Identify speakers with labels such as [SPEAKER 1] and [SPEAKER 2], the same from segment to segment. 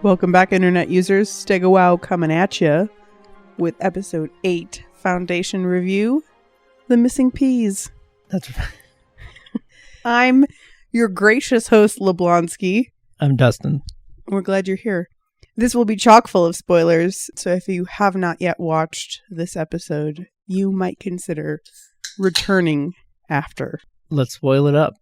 [SPEAKER 1] Welcome back, Internet users. Stegowow coming at you with episode 8, Foundation Review, The Missing Peas.
[SPEAKER 2] That's right.
[SPEAKER 1] I'm your gracious host, Leblonsky.
[SPEAKER 2] I'm Dustin.
[SPEAKER 1] We're glad you're here. This will be chock full of spoilers, so if you have not yet watched this episode, you might consider returning after.
[SPEAKER 2] Let's spoil it up.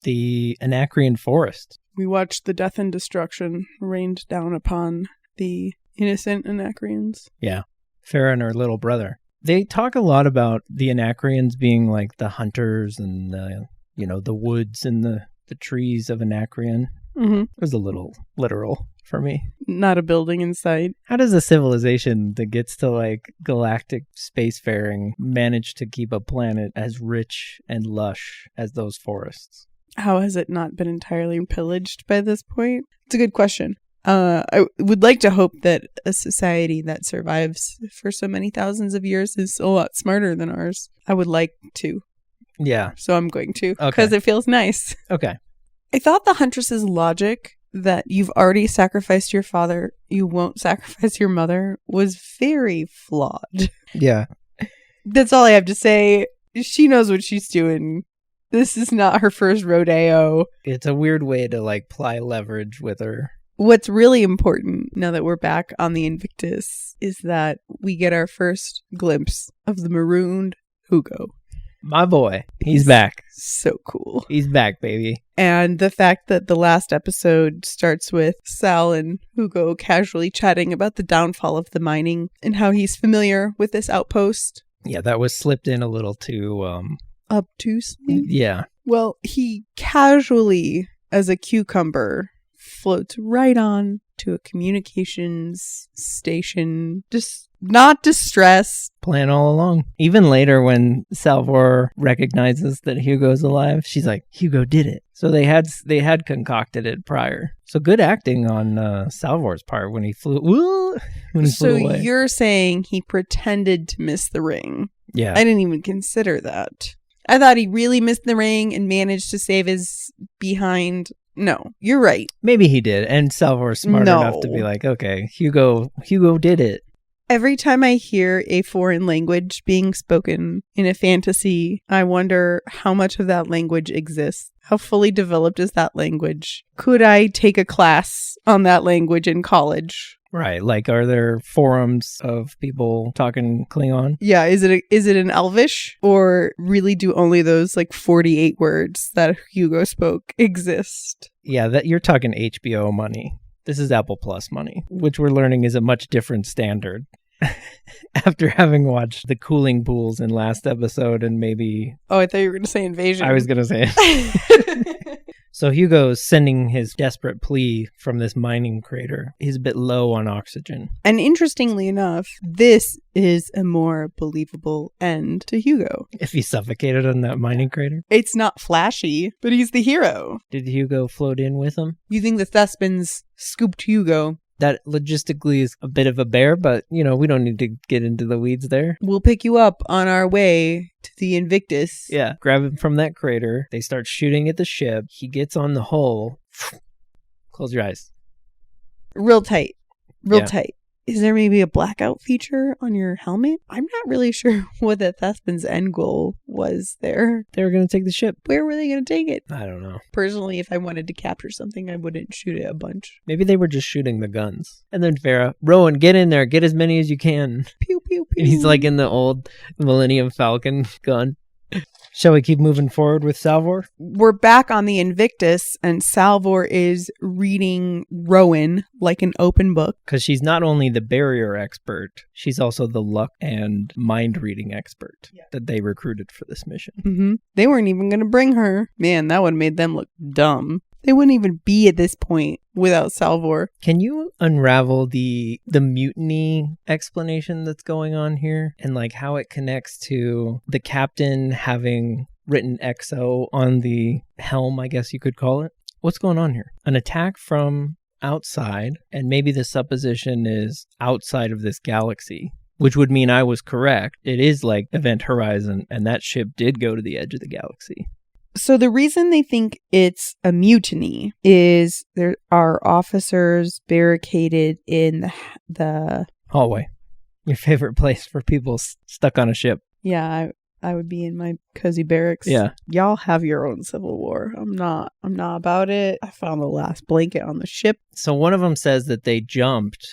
[SPEAKER 2] The Anacreon Forest.
[SPEAKER 1] We watched the death and destruction rained down upon the innocent Anacreons.
[SPEAKER 2] Yeah. Farah and her little brother. They talk a lot about the Anacreons being like the hunters and, the woods and the trees of Anacreon.
[SPEAKER 1] Mm-hmm.
[SPEAKER 2] It was a little literal for me.
[SPEAKER 1] Not a building in sight.
[SPEAKER 2] How does a civilization that gets to like galactic spacefaring manage to keep a planet as rich and lush as those forests?
[SPEAKER 1] How has it not been entirely pillaged by this point? It's a good question. I would like to hope that a society that survives for so many thousands of years is a lot smarter than ours. I would like to.
[SPEAKER 2] Yeah.
[SPEAKER 1] So I'm going to, because it feels nice.
[SPEAKER 2] Okay.
[SPEAKER 1] I thought the Huntress's logic that you've already sacrificed your father, you won't sacrifice your mother, was very flawed.
[SPEAKER 2] Yeah.
[SPEAKER 1] That's all I have to say. She knows what she's doing. This is not her first rodeo.
[SPEAKER 2] It's a weird way to like ply leverage with her.
[SPEAKER 1] What's really important now that we're back on the Invictus is that we get our first glimpse of the marooned Hugo.
[SPEAKER 2] My boy. He's back.
[SPEAKER 1] So cool.
[SPEAKER 2] He's back, baby.
[SPEAKER 1] And the fact that the last episode starts with Sal and Hugo casually chatting about the downfall of the mining and how he's familiar with this outpost.
[SPEAKER 2] Yeah, that was slipped in a little too...
[SPEAKER 1] obtusely?
[SPEAKER 2] Yeah.
[SPEAKER 1] Well, he casually, as a cucumber, floats right on to a communications station. Just not distressed.
[SPEAKER 2] Plan all along. Even later when Salvor recognizes that Hugo's alive, she's like, Hugo did it. So they had concocted it prior. So good acting on Salvor's part when he flew away.
[SPEAKER 1] So you're saying he pretended to miss the ring.
[SPEAKER 2] Yeah.
[SPEAKER 1] I didn't even consider that. I thought he really missed the ring and managed to save his behind. No, you're right.
[SPEAKER 2] Maybe he did. And Salvor's smart enough to be like, okay, Hugo did it.
[SPEAKER 1] Every time I hear a foreign language being spoken in a fantasy, I wonder how much of that language exists. How fully developed is that language? Could I take a class on that language in college?
[SPEAKER 2] Right. Like, are there forums of people talking Cleon?
[SPEAKER 1] Yeah. Is it an Elvish? Or really do only those like 48 words that Hugo spoke exist?
[SPEAKER 2] Yeah, that you're talking HBO money. This is Apple Plus money, which we're learning is a much different standard. After having watched the cooling pools in last episode and maybe...
[SPEAKER 1] Oh, I thought you were going to say invasion.
[SPEAKER 2] I was going to say it. So Hugo's sending his desperate plea from this mining crater. He's a bit low on oxygen.
[SPEAKER 1] And interestingly enough, this is a more believable end to Hugo.
[SPEAKER 2] If he suffocated on that mining crater?
[SPEAKER 1] It's not flashy, but he's the hero.
[SPEAKER 2] Did Hugo float in with him?
[SPEAKER 1] You think the Thespins scooped Hugo?
[SPEAKER 2] That logistically is a bit of a bear, but, we don't need to get into the weeds there.
[SPEAKER 1] We'll pick you up on our way to the Invictus.
[SPEAKER 2] Yeah, grab him from that crater. They start shooting at the ship. He gets on the hull. Close your eyes.
[SPEAKER 1] Real tight. Real tight. Is there maybe a blackout feature on your helmet? I'm not really sure what the Thespin's end goal was there.
[SPEAKER 2] They were going to take the ship.
[SPEAKER 1] Where were they going to take it?
[SPEAKER 2] I don't know.
[SPEAKER 1] Personally, if I wanted to capture something, I wouldn't shoot it a bunch.
[SPEAKER 2] Maybe they were just shooting the guns. And then Farah, Rowan, get in there. Get as many as you can.
[SPEAKER 1] Pew, pew, pew.
[SPEAKER 2] And he's like in the old Millennium Falcon gun. Shall we keep moving forward with Salvor?
[SPEAKER 1] We're back on the Invictus, and Salvor is reading Rowan like an open book.
[SPEAKER 2] Because she's not only the barrier expert, she's also the luck and mind reading expert that they recruited for this mission.
[SPEAKER 1] Mm-hmm. They weren't even going to bring her. Man, that would have made them look dumb. They wouldn't even be at this point without Salvor.
[SPEAKER 2] Can you unravel the mutiny explanation that's going on here and like how it connects to the captain having written XO on the helm, I guess you could call it? What's going on here? An attack from outside, and maybe the supposition is outside of this galaxy, which would mean I was correct. It is like Event Horizon, and that ship did go to the edge of the galaxy.
[SPEAKER 1] So the reason they think it's a mutiny is there are officers barricaded in the
[SPEAKER 2] hallway. Your favorite place for people stuck on a ship.
[SPEAKER 1] Yeah, I would be in my cozy barracks.
[SPEAKER 2] Yeah.
[SPEAKER 1] Y'all have your own civil war. I'm not about it. I found the last blanket on the ship.
[SPEAKER 2] So one of them says that they jumped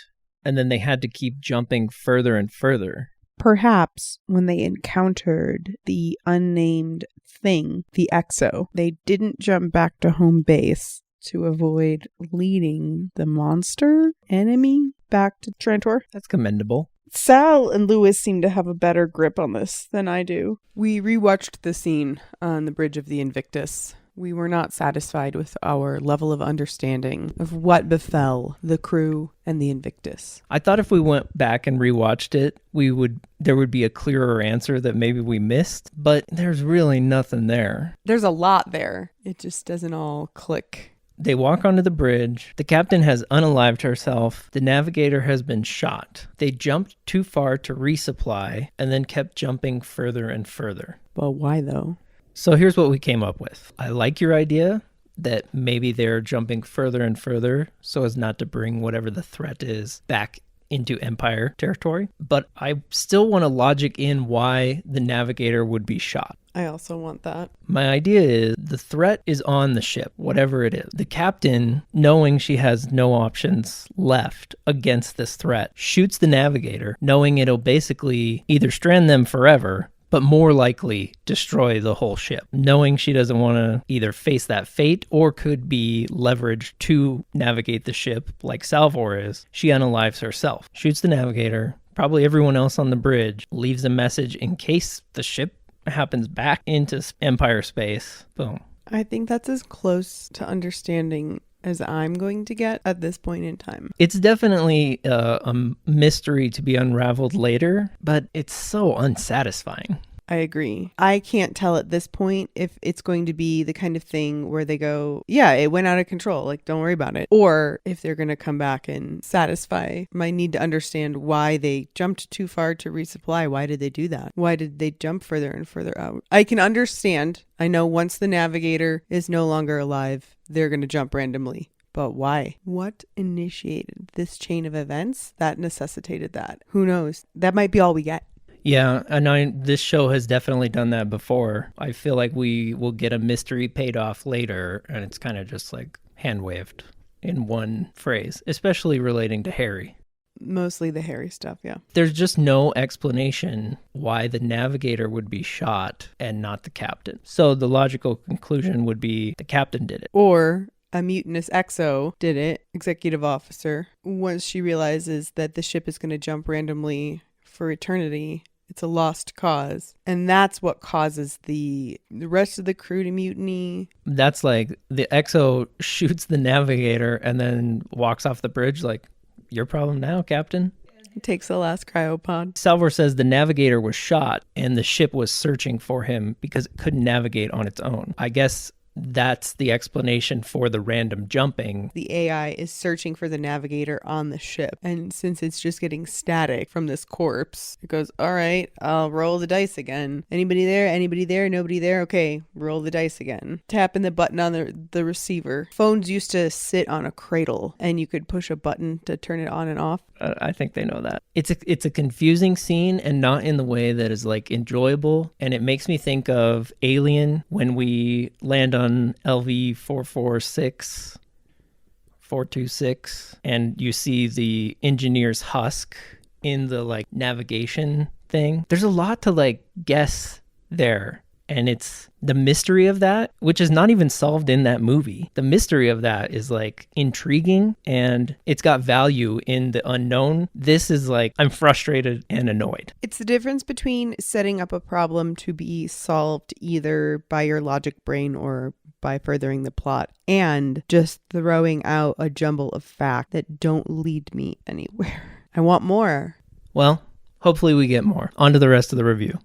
[SPEAKER 2] and then they had to keep jumping further and further.
[SPEAKER 1] Perhaps when they encountered the unnamed thing, the Exo, they didn't jump back to home base to avoid leading the monster enemy back to Trantor.
[SPEAKER 2] That's commendable.
[SPEAKER 1] Sal and Lewis seem to have a better grip on this than I do. We rewatched the scene on the bridge of the Invictus. We were not satisfied with our level of understanding of what befell the crew and the Invictus.
[SPEAKER 2] I thought if we went back and rewatched it, there would be a clearer answer that maybe we missed, but there's really nothing there.
[SPEAKER 1] There's a lot there. It just doesn't all click.
[SPEAKER 2] They walk onto the bridge. The captain has unalived herself. The navigator has been shot. They jumped too far to resupply and then kept jumping further and further.
[SPEAKER 1] Well, why though?
[SPEAKER 2] So here's what we came up with. I like your idea that maybe they're jumping further and further so as not to bring whatever the threat is back into Empire territory. But I still want to logic in why the navigator would be shot.
[SPEAKER 1] I also want that.
[SPEAKER 2] My idea is the threat is on the ship, whatever it is. The captain, knowing she has no options left against this threat, shoots the navigator, knowing it'll basically either strand them forever, but more likely destroy the whole ship. Knowing she doesn't want to either face that fate or could be leveraged to navigate the ship like Salvor is, she unalives herself. Shoots the navigator, probably everyone else on the bridge, leaves a message in case the ship happens back into Empire space. Boom.
[SPEAKER 1] I think that's as close to understanding as I'm going to get at this point in time.
[SPEAKER 2] It's definitely a mystery to be unraveled later, but it's so unsatisfying.
[SPEAKER 1] I agree. I can't tell at this point if it's going to be the kind of thing where they go, yeah, it went out of control, like don't worry about it. Or if they're going to come back and satisfy my need to understand why they jumped too far to resupply. Why did they do that? Why did they jump further and further out? I can understand. I know once the navigator is no longer alive, they're going to jump randomly. But why? What initiated this chain of events that necessitated that? Who knows? That might be all we get.
[SPEAKER 2] Yeah, and this show has definitely done that before. I feel like we will get a mystery paid off later, and it's kind of just like hand-waved in one phrase, especially relating to Harry.
[SPEAKER 1] Mostly the Harry stuff, yeah.
[SPEAKER 2] There's just no explanation why the navigator would be shot and not the captain. So the logical conclusion would be the captain did it.
[SPEAKER 1] Or a mutinous Exo did it, executive officer, once she realizes that the ship is going to jump randomly for eternity. It's a lost cause. And that's what causes the rest of the crew to mutiny.
[SPEAKER 2] That's like the Exo shoots the navigator and then walks off the bridge like, your problem now, Captain.
[SPEAKER 1] It takes the last cryopod.
[SPEAKER 2] Salvor says the navigator was shot and the ship was searching for him because it couldn't navigate on its own. I guess that's the explanation for the random jumping.
[SPEAKER 1] The AI is searching for the navigator on the ship. And since it's just getting static from this corpse, it goes, all right, I'll roll the dice again. Anybody there? Anybody there? Nobody there? Okay, roll the dice again. Tapping the button on the receiver. Phones used to sit on a cradle and you could push a button to turn it on and off.
[SPEAKER 2] I think they know that. It's a confusing scene and not in the way that is like enjoyable. And it makes me think of Alien when we land on LV 426 and you see the engineer's husk in the like navigation thing. There's a lot to like guess there. And it's the mystery of that, which is not even solved in that movie. The mystery of that is like intriguing and it's got value in the unknown. This is like, I'm frustrated and annoyed.
[SPEAKER 1] It's the difference between setting up a problem to be solved either by your logic brain or by furthering the plot and just throwing out a jumble of facts that don't lead me anywhere. I want more.
[SPEAKER 2] Well, hopefully we get more. On to the rest of the review.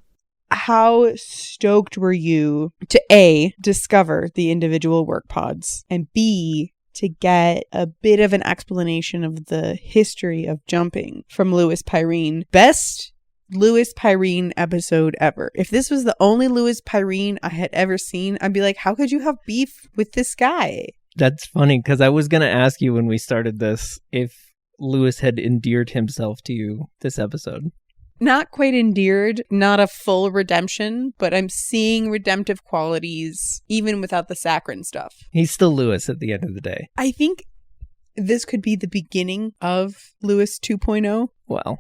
[SPEAKER 1] How stoked were you to A, discover the individual work pods, and B, to get a bit of an explanation of the history of jumping from Louis Pyrene? Best Lewis Pyrene episode ever. If this was the only Lewis Pyrene I had ever seen, I'd be like, how could you have beef with this guy?
[SPEAKER 2] That's funny, because I was going to ask you when we started this if Lewis had endeared himself to you this episode.
[SPEAKER 1] Not quite endeared, not a full redemption, but I'm seeing redemptive qualities even without the saccharine stuff.
[SPEAKER 2] He's still Lewis at the end of the day.
[SPEAKER 1] I think this could be the beginning of Lewis 2.0.
[SPEAKER 2] Well,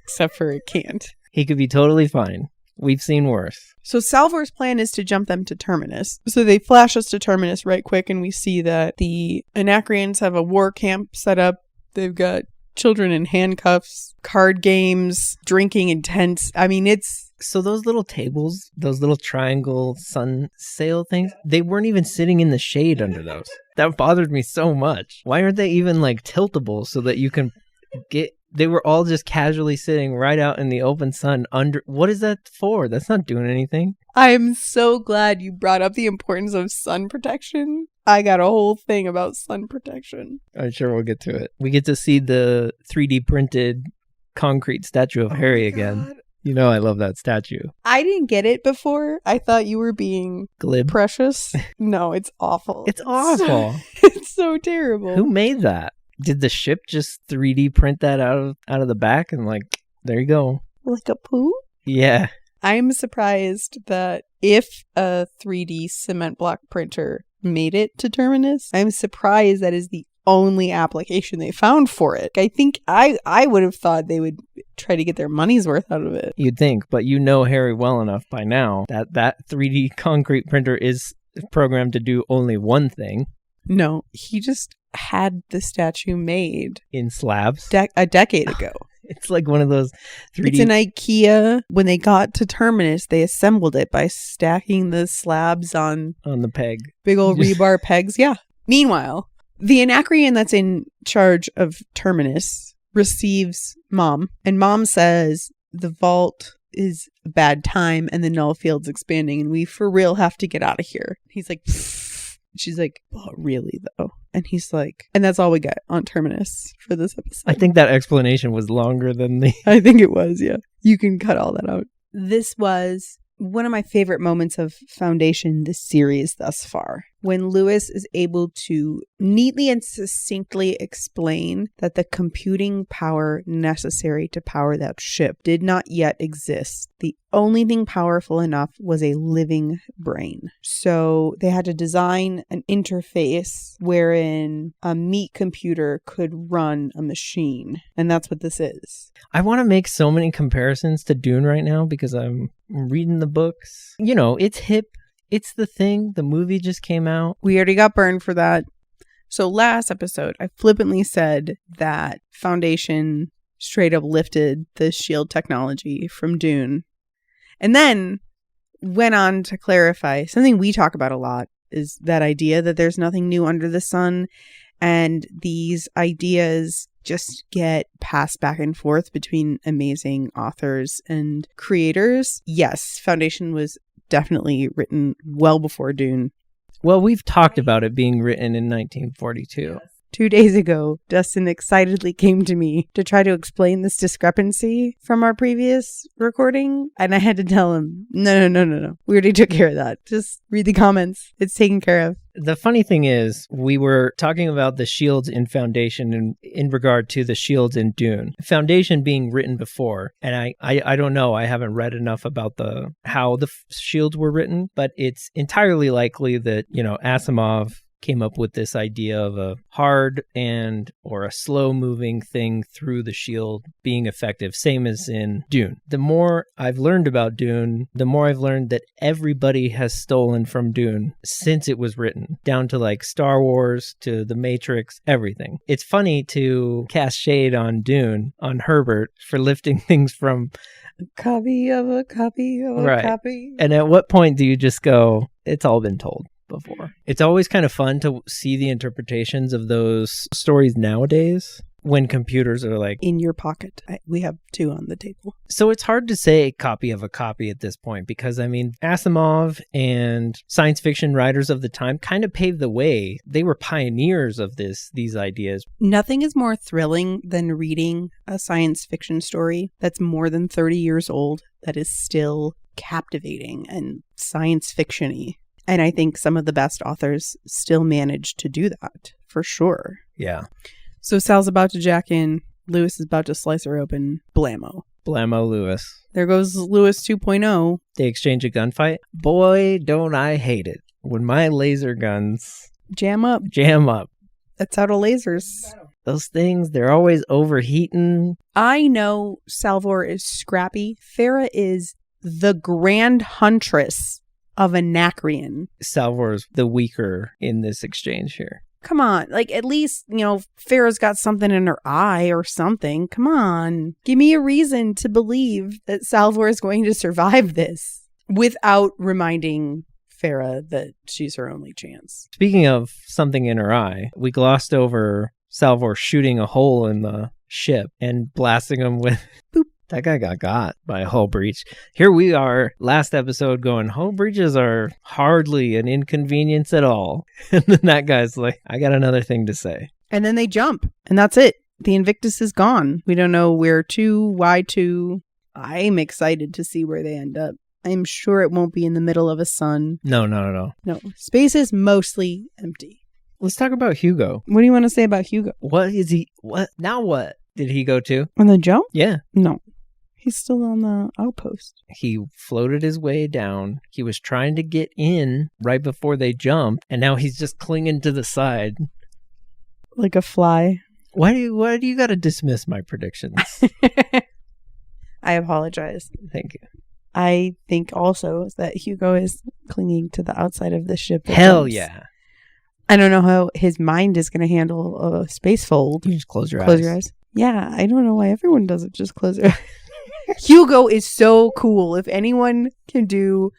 [SPEAKER 1] except for it can't.
[SPEAKER 2] He could be totally fine. We've seen worse.
[SPEAKER 1] So Salvor's plan is to jump them to Terminus. So they flash us to Terminus right quick, and we see that the Anacreans have a war camp set up. They've got children in handcuffs, card games, drinking in tents. I mean, it's...
[SPEAKER 2] So those little tables, those little triangle sun sail things, they weren't even sitting in the shade under those. That bothered me so much. Why aren't they even like tiltable so that you can get... They were all just casually sitting right out in the open sun under... What is that for? That's not doing anything.
[SPEAKER 1] I'm so glad you brought up the importance of sun protection. I got a whole thing about sun protection.
[SPEAKER 2] I'm sure we'll get to it. We get to see the 3D printed concrete statue of Harry again. You know I love that statue.
[SPEAKER 1] I didn't get it before. I thought you were being
[SPEAKER 2] glib.
[SPEAKER 1] Precious. No, it's awful.
[SPEAKER 2] It's awful.
[SPEAKER 1] It's so terrible.
[SPEAKER 2] Who made that? Did the ship just 3D print that out of the back and like, there you go.
[SPEAKER 1] Like a poo?
[SPEAKER 2] Yeah.
[SPEAKER 1] I'm surprised that if a 3D cement block printer made it to Terminus, I'm surprised that is the only application they found for it. I think I would have thought they would try to get their money's worth out of it.
[SPEAKER 2] You'd think, but you know Harry well enough by now that 3D concrete printer is programmed to do only one thing.
[SPEAKER 1] No, he just had the statue made
[SPEAKER 2] in slabs
[SPEAKER 1] a decade ago.
[SPEAKER 2] It's like one of those 3D.
[SPEAKER 1] It's an IKEA. When they got to Terminus, they assembled it by stacking the slabs on
[SPEAKER 2] the peg.
[SPEAKER 1] Big old rebar pegs. Yeah. Meanwhile, the Anacrean that's in charge of Terminus receives Mom, and Mom says the vault is a bad time and the null field's expanding and we for real have to get out of here. He's like, pfft. She's like, oh, really though? And he's like, and that's all we got on Terminus for this episode.
[SPEAKER 2] I think that explanation was longer than the...
[SPEAKER 1] I think it was, yeah. You can cut all that out. This was one of my favorite moments of Foundation this series thus far. When Lewis is able to neatly and succinctly explain that the computing power necessary to power that ship did not yet exist. The only thing powerful enough was a living brain. So they had to design an interface wherein a meat computer could run a machine. And that's what this is.
[SPEAKER 2] I want to make so many comparisons to Dune right now because I'm reading the books. You know, it's hip. It's the thing. The movie just came out.
[SPEAKER 1] We already got burned for that. So last episode, I flippantly said that Foundation straight up lifted the shield technology from Dune. And then went on to clarify something we talk about a lot is that idea that there's nothing new under the sun. And these ideas just get passed back and forth between amazing authors and creators. Yes, Foundation was definitely written well before Dune.
[SPEAKER 2] Well, we've talked about it being written in 1942.
[SPEAKER 1] 2 days ago, Dustin excitedly came to me to try to explain this discrepancy from our previous recording. And I had to tell him, no. We already took care of that. Just read the comments. It's taken care of.
[SPEAKER 2] The funny thing is, we were talking about the shields in Foundation in regard to the shields in Dune. Foundation being written before, and I don't know, I haven't read enough about how the shields were written, but it's entirely likely that, Asimov came up with this idea of a hard or a slow moving thing through the shield being effective, same as in Dune. The more I've learned about Dune, the more I've learned that everybody has stolen from Dune since it was written, down to like Star Wars, to The Matrix, everything. It's funny to cast shade on Dune, on Herbert, for lifting things from
[SPEAKER 1] a copy of a copy of a copy.
[SPEAKER 2] And at what point do you just go, it's all been told before? It's always kind of fun to see the interpretations of those stories nowadays when computers are like
[SPEAKER 1] in your pocket. We have 2 on the table.
[SPEAKER 2] So it's hard to say copy of a copy at this point because, I mean, Asimov and science fiction writers of the time kind of paved the way. They were pioneers of these ideas.
[SPEAKER 1] Nothing is more thrilling than reading a science fiction story that's more than 30 years old that is still captivating and science fiction-y. And I think some of the best authors still manage to do that, for sure.
[SPEAKER 2] Yeah.
[SPEAKER 1] So Sal's about to jack in. Lewis is about to slice her open. Blammo.
[SPEAKER 2] Blammo Lewis.
[SPEAKER 1] There goes Lewis 2.0.
[SPEAKER 2] They exchange a gunfight. Boy, don't I hate it when my laser guns
[SPEAKER 1] Jam up. That's out of lasers.
[SPEAKER 2] Those things, they're always overheating.
[SPEAKER 1] I know Salvor is scrappy. Farah is the grand huntress of Anacreon.
[SPEAKER 2] Salvor's the weaker in this exchange here.
[SPEAKER 1] Come on. Like, at least, Farah's got something in her eye or something. Come on. Give me a reason to believe that Salvor is going to survive this without reminding Farah that she's her only chance.
[SPEAKER 2] Speaking of something in her eye, we glossed over Salvor shooting a hole in the ship and blasting him with... Boop. That guy got by a hull breach. Here we are, last episode, going, hull breaches are hardly an inconvenience at all. And then that guy's like, I got another thing to say.
[SPEAKER 1] And then they jump, and that's it. The Invictus is gone. We don't know where to, why to. I'm excited to see where they end up. I'm sure it won't be in the middle of a sun.
[SPEAKER 2] No, not at all.
[SPEAKER 1] No, space is mostly empty.
[SPEAKER 2] Let's talk about Hugo.
[SPEAKER 1] What do you want to say about Hugo?
[SPEAKER 2] What is he? What? Now what? Did he go to?
[SPEAKER 1] On the jump?
[SPEAKER 2] Yeah.
[SPEAKER 1] No. He's still on the outpost.
[SPEAKER 2] He floated his way down. He was trying to get in right before they jumped, and now he's just clinging to the side.
[SPEAKER 1] Like a fly.
[SPEAKER 2] Why do you got to dismiss my predictions?
[SPEAKER 1] I apologize.
[SPEAKER 2] Thank you.
[SPEAKER 1] I think also that Hugo is clinging to the outside of the ship.
[SPEAKER 2] Hell
[SPEAKER 1] jumps.
[SPEAKER 2] Yeah.
[SPEAKER 1] I don't know how his mind is going to handle a space fold.
[SPEAKER 2] You just close your
[SPEAKER 1] eyes. Yeah, I don't know why everyone does it. Just close their eyes. Hugo is so cool. If anyone can do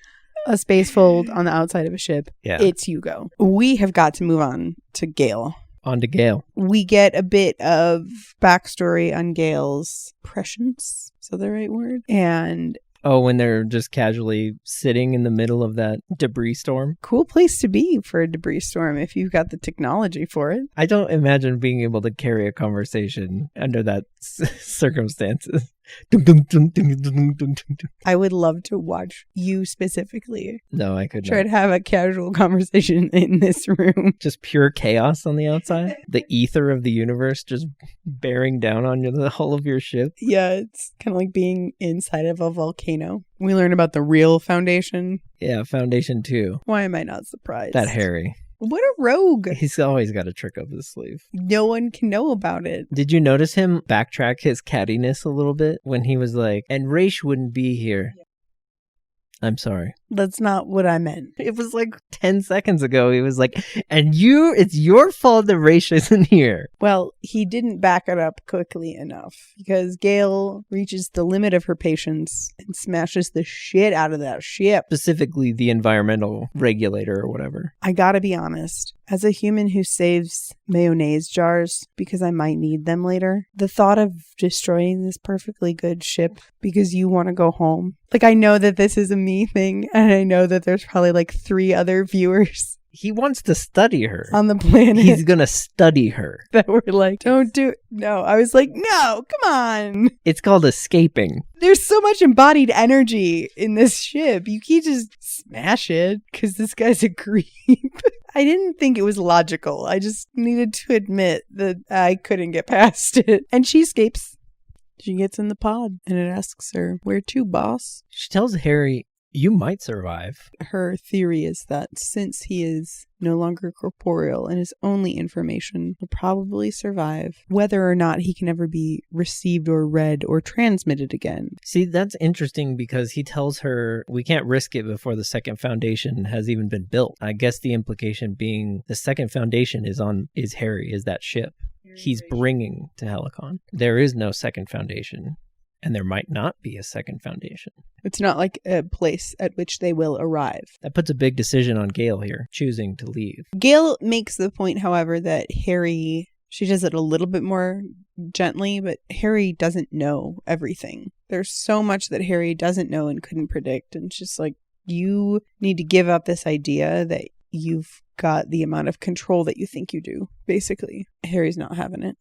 [SPEAKER 1] a space fold on the outside of a ship, It's Hugo. We have got to move on to Gaal.
[SPEAKER 2] On to Gaal.
[SPEAKER 1] We get a bit of backstory on Gaal's prescience. Is that the right word? And...
[SPEAKER 2] Oh, when they're just casually sitting in the middle of that debris storm?
[SPEAKER 1] Cool place to be for a debris storm if you've got the technology for it.
[SPEAKER 2] I don't imagine being able to carry a conversation under that circumstances.
[SPEAKER 1] I would love to watch you specifically.
[SPEAKER 2] No, I could not.
[SPEAKER 1] Try to have a casual conversation in this room.
[SPEAKER 2] Just pure chaos on the outside. The ether of the universe just bearing down on the hull of your ship.
[SPEAKER 1] Yeah, it's kind of like being inside of a volcano. We learn about the real Foundation.
[SPEAKER 2] Yeah, Foundation 2.
[SPEAKER 1] Why am I not surprised?
[SPEAKER 2] That Harry.
[SPEAKER 1] What a rogue.
[SPEAKER 2] He's always got a trick up his sleeve.
[SPEAKER 1] No one can know about it.
[SPEAKER 2] Did you notice him backtrack his cattiness a little bit when he was like, and Raish wouldn't be here? I'm sorry.
[SPEAKER 1] That's not what I meant.
[SPEAKER 2] It was like 10 seconds ago. He was like, it's your fault that Raish isn't here.
[SPEAKER 1] Well, he didn't back it up quickly enough because Gaal reaches the limit of her patience and smashes the shit out of that ship.
[SPEAKER 2] Specifically the environmental regulator or whatever.
[SPEAKER 1] I gotta be honest. As a human who saves mayonnaise jars because I might need them later, the thought of destroying this perfectly good ship because you want to go home. Like, I know that this is a me thing, and I know that there's probably like 3 other viewers.
[SPEAKER 2] He wants to study her.
[SPEAKER 1] On the planet.
[SPEAKER 2] He's going to study her.
[SPEAKER 1] That were like, don't do it. No, I was like, no, come on.
[SPEAKER 2] It's called escaping.
[SPEAKER 1] There's so much embodied energy in this ship. You can't just smash it because this guy's a creep. I didn't think it was logical. I just needed to admit that I couldn't get past it. And she escapes. She gets in the pod and it asks her, where to, boss?
[SPEAKER 2] She tells Harry, you might survive.
[SPEAKER 1] Her theory is that since he is no longer corporeal and his only information will probably survive, whether or not he can ever be received or read or transmitted again.
[SPEAKER 2] See, that's interesting because he tells her we can't risk it before the second Foundation has even been built. I guess the implication being the second Foundation is Harry, is that ship he's bringing to Helicon. There is no second Foundation. And there might not be a second Foundation.
[SPEAKER 1] It's not like a place at which they will arrive.
[SPEAKER 2] That puts a big decision on Gaal here, choosing to leave.
[SPEAKER 1] Gaal makes the point, however, that Harry She does it a little bit more gently, but Harry doesn't know everything. There's so much that Harry doesn't know and couldn't predict. And it's just like, you need to give up this idea that you've got the amount of control that you think you do, basically. Harry's not having it.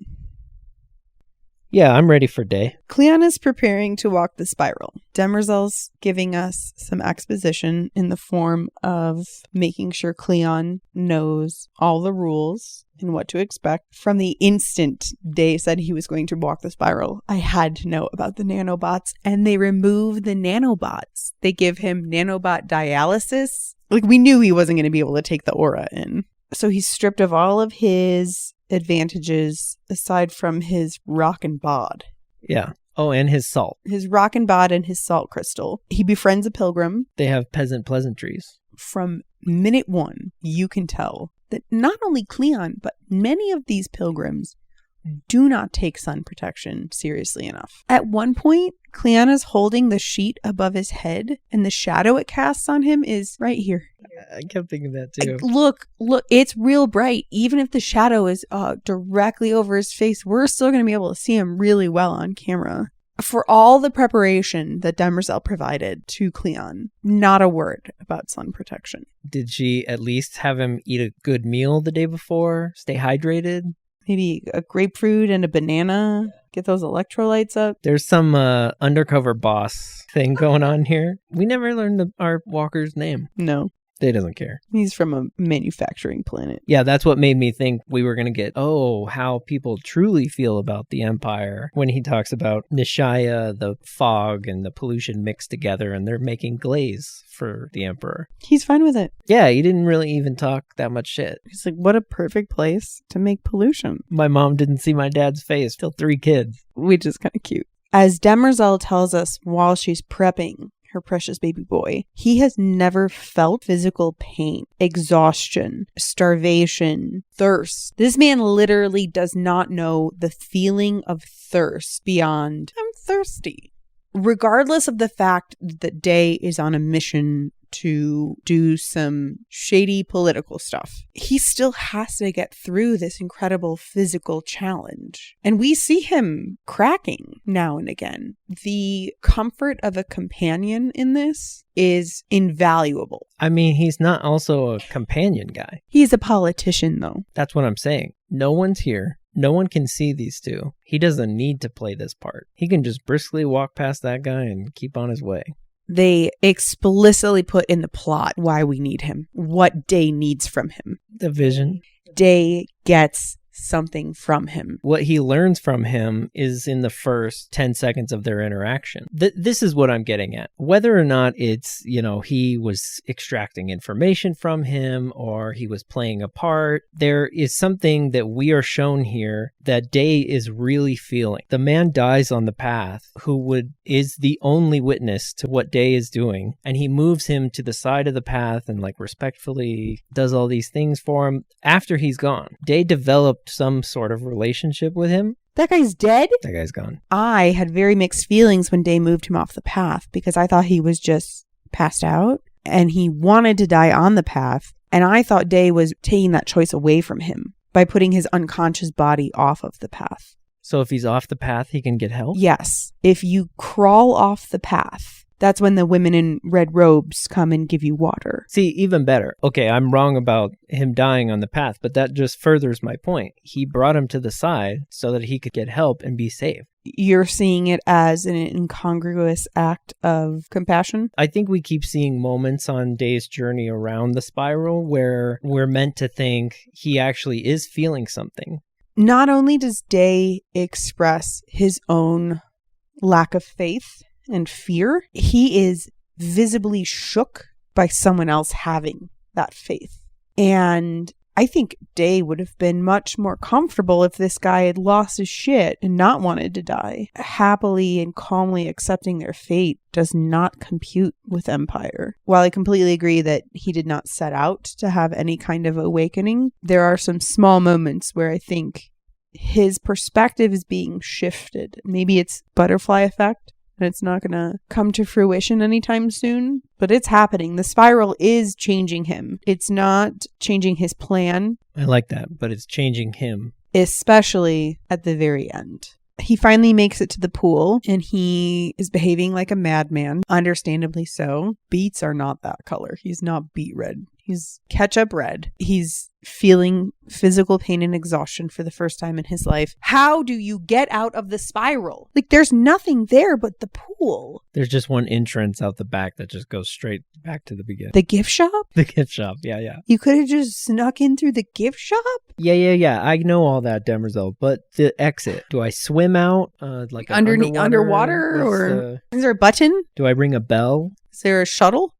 [SPEAKER 2] Yeah, I'm ready for day.
[SPEAKER 1] Cleon is preparing to walk the spiral. Demerzel's giving us some exposition in the form of making sure Cleon knows all the rules and what to expect. From the instant Day said he was going to walk the spiral, I had to know about the nanobots, and they remove the nanobots. They give him nanobot dialysis. Like, we knew he wasn't going to be able to take the aura in. So he's stripped of all of his advantages aside from his rock and bod.
[SPEAKER 2] Yeah. Oh, and his salt.
[SPEAKER 1] His rock and bod and his salt crystal. He befriends a pilgrim.
[SPEAKER 2] They have peasant pleasantries.
[SPEAKER 1] From minute one, you can tell that not only Cleon, but many of these pilgrims do not take sun protection seriously enough. At one point, Cleon is holding the sheet above his head, and the shadow it casts on him is right here.
[SPEAKER 2] I kept thinking that too.
[SPEAKER 1] Look, it's real bright. Even if the shadow is directly over his face, we're still going to be able to see him really well on camera. For all the preparation that Demerzel provided to Cleon, not a word about sun protection.
[SPEAKER 2] Did she at least have him eat a good meal the day before? Stay hydrated?
[SPEAKER 1] Maybe a grapefruit and a banana. Get those electrolytes up.
[SPEAKER 2] There's some undercover boss thing going on here. We never learned our walker's name.
[SPEAKER 1] No.
[SPEAKER 2] They doesn't care.
[SPEAKER 1] He's from a manufacturing planet.
[SPEAKER 2] Yeah, that's what made me think we were going to get, how people truly feel about the Empire when he talks about Nishaya, the fog, and the pollution mixed together, and they're making glaze for the Emperor.
[SPEAKER 1] He's fine with it.
[SPEAKER 2] Yeah, he didn't really even talk that much shit.
[SPEAKER 1] He's like, what a perfect place to make pollution.
[SPEAKER 2] My mom didn't see my dad's face till 3 kids.
[SPEAKER 1] Which is kind of cute. As Demerzel tells us while she's prepping her precious baby boy, he has never felt physical pain, exhaustion, starvation, thirst. This man literally does not know the feeling of thirst beyond, I'm thirsty. Regardless of the fact that Day is on a mission to do some shady political stuff, he still has to get through this incredible physical challenge. And we see him cracking now and again. The comfort of a companion in this is invaluable.
[SPEAKER 2] I mean, he's not also a companion guy.
[SPEAKER 1] He's a politician, though.
[SPEAKER 2] That's what I'm saying. No one's here. No one can see these two. He doesn't need to play this part. He can just briskly walk past that guy and keep on his way.
[SPEAKER 1] They explicitly put in the plot why we need him, what Day needs from him.
[SPEAKER 2] The vision.
[SPEAKER 1] Day gets something from him.
[SPEAKER 2] What he learns from him is in the first 10 seconds of their interaction. This is what I'm getting at. Whether or not it's, he was extracting information from him or he was playing a part, there is something that we are shown here that Day is really feeling. The man dies on the path who is the only witness to what Day is doing, and he moves him to the side of the path and respectfully does all these things for him after he's gone. Day developed some sort of relationship with him.
[SPEAKER 1] That guy's dead?
[SPEAKER 2] That guy's gone.
[SPEAKER 1] I had very mixed feelings when Day moved him off the path because I thought he was just passed out and he wanted to die on the path. And I thought Day was taking that choice away from him by putting his unconscious body off of the path.
[SPEAKER 2] So if he's off the path, he can get help?
[SPEAKER 1] Yes. If you crawl off the path, that's when the women in red robes come and give you water.
[SPEAKER 2] See, even better. Okay, I'm wrong about him dying on the path, but that just furthers my point. He brought him to the side so that he could get help and be safe.
[SPEAKER 1] You're seeing it as an incongruous act of compassion?
[SPEAKER 2] I think we keep seeing moments on Day's journey around the spiral where we're meant to think he actually is feeling something.
[SPEAKER 1] Not only does Day express his own lack of faith and fear, he is visibly shook by someone else having that faith. And I think Day would have been much more comfortable if this guy had lost his shit and not wanted to die. Happily and calmly accepting their fate does not compute with Empire. While I completely agree that he did not set out to have any kind of awakening, there are some small moments where I think his perspective is being shifted. Maybe it's butterfly effect, and it's not going to come to fruition anytime soon, but it's happening. The spiral is changing him. It's not changing his plan.
[SPEAKER 2] I like that, but it's changing him.
[SPEAKER 1] especially at the very end. He finally makes it to the pool and he is behaving like a madman, understandably so. Beets are not that color. He's not beet red. He's ketchup red. He's feeling physical pain and exhaustion for the first time in his life. How do you get out of the spiral? Like, there's nothing there but the pool.
[SPEAKER 2] There's just one entrance out the back that just goes straight back to the beginning.
[SPEAKER 1] The gift shop?
[SPEAKER 2] The gift shop, yeah.
[SPEAKER 1] You could have just snuck in through the gift shop?
[SPEAKER 2] Yeah. I know all that, Demerzel, but the exit. Do I swim out like
[SPEAKER 1] underwater or is there a button?
[SPEAKER 2] Do I ring a bell?
[SPEAKER 1] Is there a shuttle?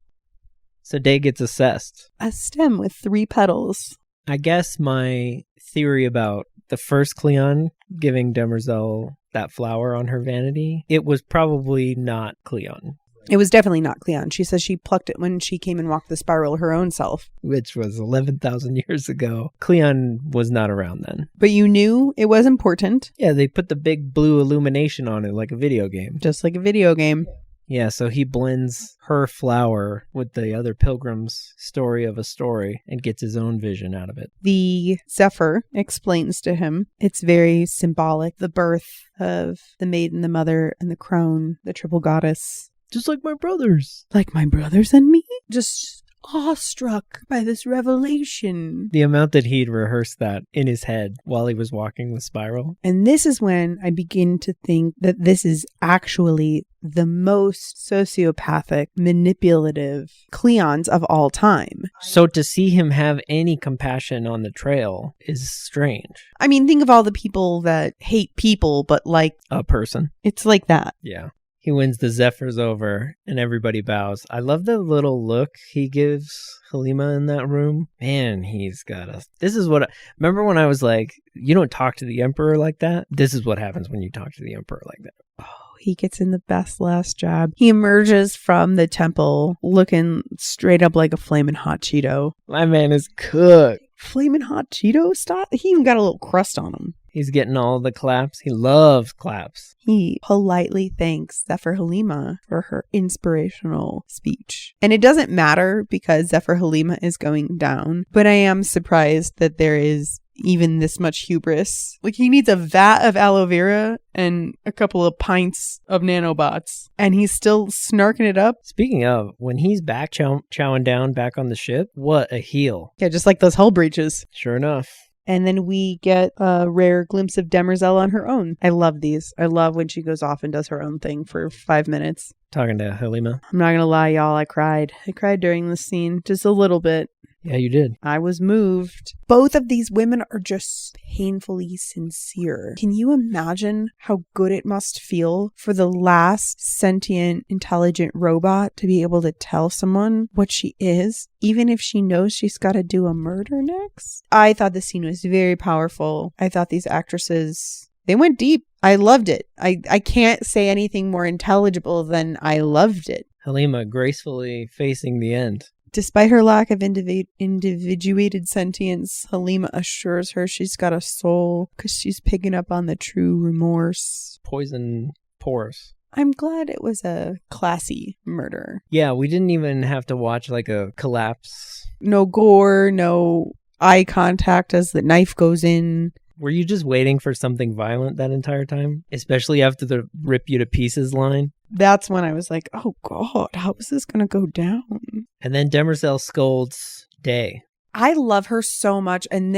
[SPEAKER 2] So Day gets assessed.
[SPEAKER 1] A stem with 3 petals.
[SPEAKER 2] I guess my theory about the first Cleon giving Demerzel that flower on her vanity, it was probably not Cleon.
[SPEAKER 1] It was definitely not Cleon. She says she plucked it when she came and walked the spiral her own self.
[SPEAKER 2] Which was 11,000 years ago. Cleon was not around then.
[SPEAKER 1] But you knew it was important.
[SPEAKER 2] Yeah, they put the big blue illumination on it like a video game.
[SPEAKER 1] Just like a video game.
[SPEAKER 2] Yeah, so he blends her flower with the other pilgrim's story of a story and gets his own vision out of it.
[SPEAKER 1] The Zephyr explains to him it's very symbolic. The birth of the maiden, the mother, and the crone, the triple goddess.
[SPEAKER 2] Just like my brothers.
[SPEAKER 1] Like my brothers and me? Just awestruck by this revelation.
[SPEAKER 2] The amount that he'd rehearsed that in his head while he was walking the spiral.
[SPEAKER 1] And this is when I begin to think that this is actually the most sociopathic, manipulative Cleons of all time.
[SPEAKER 2] So to see him have any compassion on the trail is strange.
[SPEAKER 1] I mean, think of all the people that hate people, but like
[SPEAKER 2] a person.
[SPEAKER 1] It's like that.
[SPEAKER 2] Yeah. He wins the Zephyrs over and everybody bows. I love the little look he gives Halima in that room. Man, he's got a... This is what... Remember when I was like, you don't talk to the Emperor like that? This is what happens when you talk to the Emperor like that.
[SPEAKER 1] Oh, he gets in the best last job. He emerges from the temple looking straight up like a flaming hot Cheeto.
[SPEAKER 2] My man is cooked.
[SPEAKER 1] Flaming hot Cheeto style? He even got a little crust on him.
[SPEAKER 2] He's getting all the claps. He loves claps.
[SPEAKER 1] He politely thanks Zephyr Halima for her inspirational speech. And it doesn't matter because Zephyr Halima is going down, but I am surprised that there is even this much hubris. Like, he needs a vat of aloe vera and a couple of pints of nanobots, and he's still snarking it up.
[SPEAKER 2] Speaking of, when he's back chowing down back on the ship, what a heel.
[SPEAKER 1] Yeah, just like those hull breaches.
[SPEAKER 2] Sure enough.
[SPEAKER 1] And then we get a rare glimpse of Demerzel on her own. I love these. I love when she goes off and does her own thing for 5 minutes.
[SPEAKER 2] Talking to Halima.
[SPEAKER 1] I'm not going to lie, y'all. I cried. I cried during this scene. Just a little bit.
[SPEAKER 2] Yeah, you did.
[SPEAKER 1] I was moved. Both of these women are just painfully sincere. Can you imagine how good it must feel for the last sentient, intelligent robot to be able to tell someone what she is, even if she knows she's got to do a murder next? I thought the scene was very powerful. I thought these actresses, they went deep. I loved it. I can't say anything more intelligible than I loved it.
[SPEAKER 2] Halima gracefully facing the end.
[SPEAKER 1] Despite her lack of individuated sentience, Halima assures her she's got a soul because she's picking up on the true remorse.
[SPEAKER 2] Poison pores.
[SPEAKER 1] I'm glad it was a classy murder.
[SPEAKER 2] Yeah, we didn't even have to watch like a collapse.
[SPEAKER 1] No gore, no eye contact as the knife goes in.
[SPEAKER 2] Were you just waiting for something violent that entire time? Especially after the rip you to pieces line?
[SPEAKER 1] That's when I was like, oh God, how is this going to go down?
[SPEAKER 2] And then Demerzel scolds Day.
[SPEAKER 1] I love her so much. And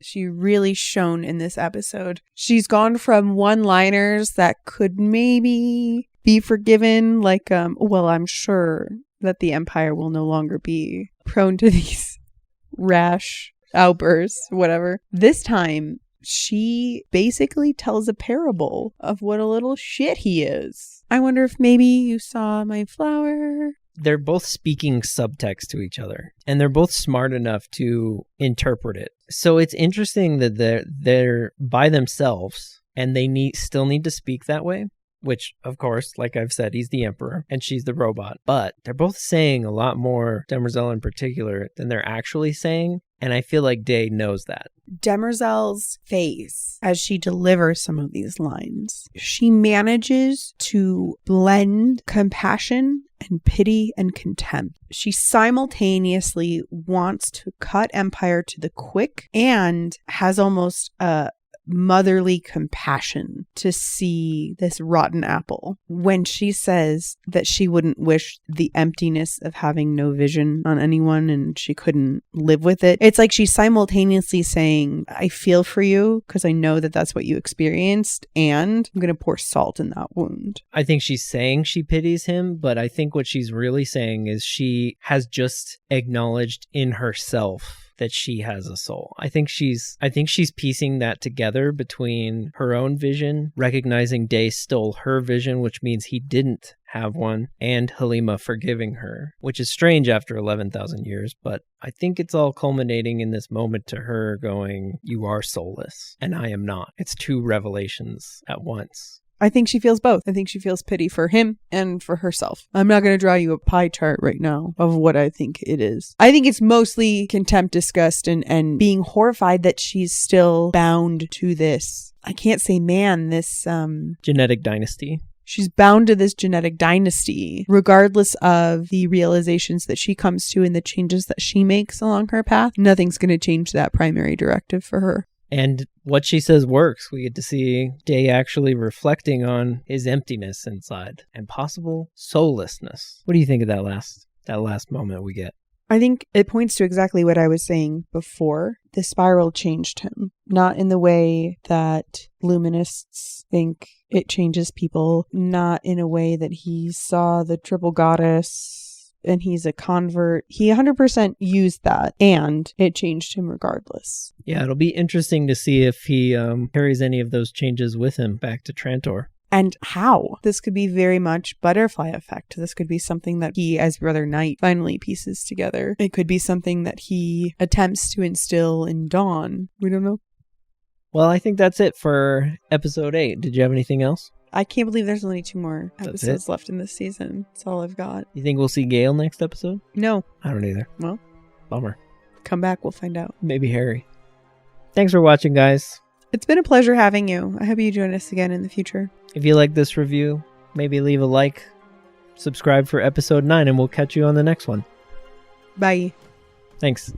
[SPEAKER 1] she really shone in this episode. She's gone from one-liners that could maybe be forgiven. Like, well, I'm sure that the Empire will no longer be prone to these rash outbursts, whatever. This time, she basically tells a parable of what a little shit he is. I wonder if maybe you saw my flower.
[SPEAKER 2] They're both speaking subtext to each other, and they're both smart enough to interpret it. So it's interesting that they're by themselves, and they still need to speak that way. Which, of course, like I've said, he's the Emperor and she's the robot. But they're both saying a lot more, Demerzel in particular, than they're actually saying. And I feel like Day knows that.
[SPEAKER 1] Demerzel's face as she delivers some of these lines, she manages to blend compassion and pity and contempt. She simultaneously wants to cut Empire to the quick and has almost a motherly compassion to see this rotten apple. When she says that she wouldn't wish the emptiness of having no vision on anyone and she couldn't live with it, it's like she's simultaneously saying, I feel for you because I know that that's what you experienced, and I'm going to pour salt in that wound.
[SPEAKER 2] I think she's saying she pities him, but I think what she's really saying is she has just acknowledged in herself that she has a soul. I think she's piecing that together between her own vision, recognizing Day stole her vision, which means he didn't have one, and Halima forgiving her, which is strange after 11,000 years, but I think it's all culminating in this moment to her going, you are soulless, and I am not. It's two revelations at once.
[SPEAKER 1] I think she feels both. I think she feels pity for him and for herself. I'm not going to draw you a pie chart right now of what I think it is. I think it's mostly contempt, disgust, and being horrified that she's still bound to this. I can't say man, this
[SPEAKER 2] genetic dynasty.
[SPEAKER 1] She's bound to this genetic dynasty, regardless of the realizations that she comes to and the changes that she makes along her path. Nothing's going to change that primary directive for her.
[SPEAKER 2] And what she says works. We get to see Day actually reflecting on his emptiness inside and possible soullessness. What do you think of that last moment we get?
[SPEAKER 1] I think it points to exactly what I was saying before. The spiral changed him, not in the way that Luminists think it changes people, not in a way that he saw the triple goddess and he's a convert. He 100% used that, and it changed him regardless.
[SPEAKER 2] Yeah, it'll be interesting to see if he carries any of those changes with him back to Trantor.
[SPEAKER 1] And how? This could be very much butterfly effect. This could be something that he, as Brother Knight, finally pieces together. It could be something that he attempts to instill in Dawn. We don't know.
[SPEAKER 2] Well, I think that's it for episode 8. Did you have anything else?
[SPEAKER 1] I can't believe there's only 2 more episodes left in this season. That's all I've got.
[SPEAKER 2] You think we'll see Gaal next episode?
[SPEAKER 1] No.
[SPEAKER 2] I don't either.
[SPEAKER 1] Well,
[SPEAKER 2] bummer.
[SPEAKER 1] Come back, we'll find out.
[SPEAKER 2] Maybe Harry. Thanks for watching, guys.
[SPEAKER 1] It's been a pleasure having you. I hope you join us again in the future.
[SPEAKER 2] If you like this review, maybe leave a like, subscribe for episode 9, and we'll catch you on the next one.
[SPEAKER 1] Bye.
[SPEAKER 2] Thanks.